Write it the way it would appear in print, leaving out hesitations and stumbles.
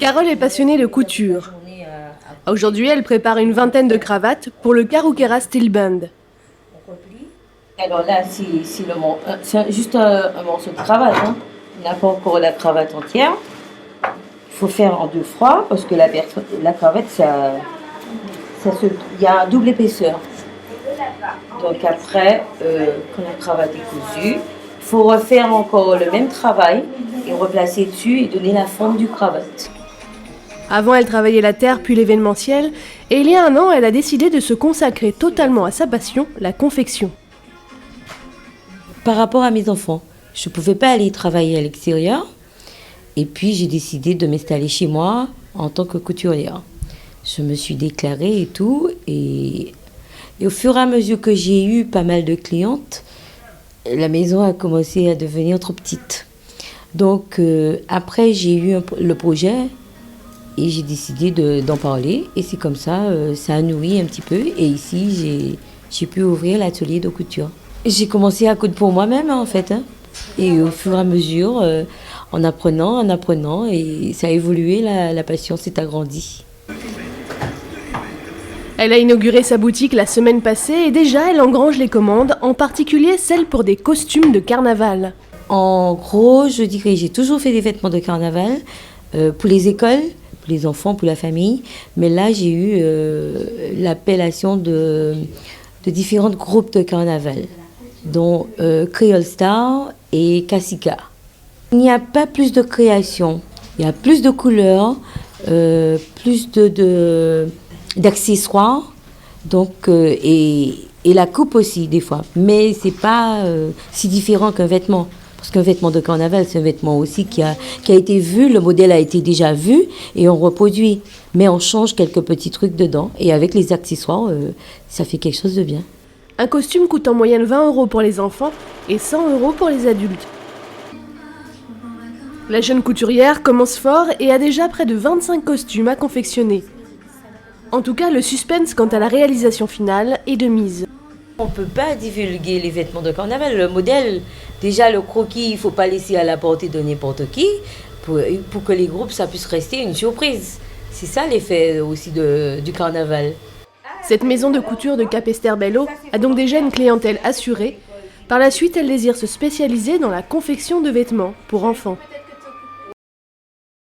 Carole est passionnée de couture. Aujourd'hui, elle prépare une vingtaine de cravates pour le Karukera Steel Band. Alors là, c'est juste un morceau de cravate. Hein. On n'a pas encore la cravate entière. Il faut faire en deux froids parce que la cravate, il y a un double épaisseur. Donc après, quand la cravate est cousue, il faut refaire encore le même travail et replacer dessus et donner la forme du cravate. Avant, elle travaillait la terre puis l'événementiel, et il y a un an, elle a décidé de se consacrer totalement à sa passion, la confection. Par rapport à mes enfants, je ne pouvais pas aller travailler à l'extérieur, et puis j'ai décidé de m'installer chez moi en tant que couturière. Je me suis déclarée et tout, et au fur et à mesure que j'ai eu pas mal de clientes, la maison a commencé à devenir trop petite. Donc après, j'ai eu le projet. Et j'ai décidé d'en parler et c'est comme ça, ça a nourri un petit peu. Et ici, j'ai pu ouvrir l'atelier de couture. J'ai commencé à coudre pour moi-même en fait. Hein. Et au fur et à mesure, en apprenant, et ça a évolué, la passion s'est agrandie. Elle a inauguré sa boutique la semaine passée et déjà elle engrange les commandes, en particulier celles pour des costumes de carnaval. En gros, je dirais que j'ai toujours fait des vêtements de carnaval pour les écoles, pour les enfants, pour la famille. Mais là, j'ai eu l'appellation de différents groupes de carnaval, dont Creole Star et Kassika. Il n'y a pas plus de création, il y a plus de couleurs, plus d'accessoires, donc, et la coupe aussi des fois. Mais c'est pas si différent qu'un vêtement. Parce qu'un vêtement de carnaval, c'est un vêtement aussi qui a été vu, le modèle a été déjà vu et on reproduit. Mais on change quelques petits trucs dedans et avec les accessoires, ça fait quelque chose de bien. Un costume coûte en moyenne 20 € pour les enfants et 100 € pour les adultes. La jeune couturière commence fort et a déjà près de 25 costumes à confectionner. En tout cas, le suspense quant à la réalisation finale est de mise. On ne peut pas divulguer les vêtements de carnaval. Le modèle, déjà le croquis, il ne faut pas laisser à la portée de n'importe qui pour que les groupes, ça puisse rester une surprise. C'est ça l'effet aussi du carnaval. Cette maison de couture de Capesterre-Belle-Eau a donc déjà une clientèle assurée. Par la suite, elle désire se spécialiser dans la confection de vêtements pour enfants.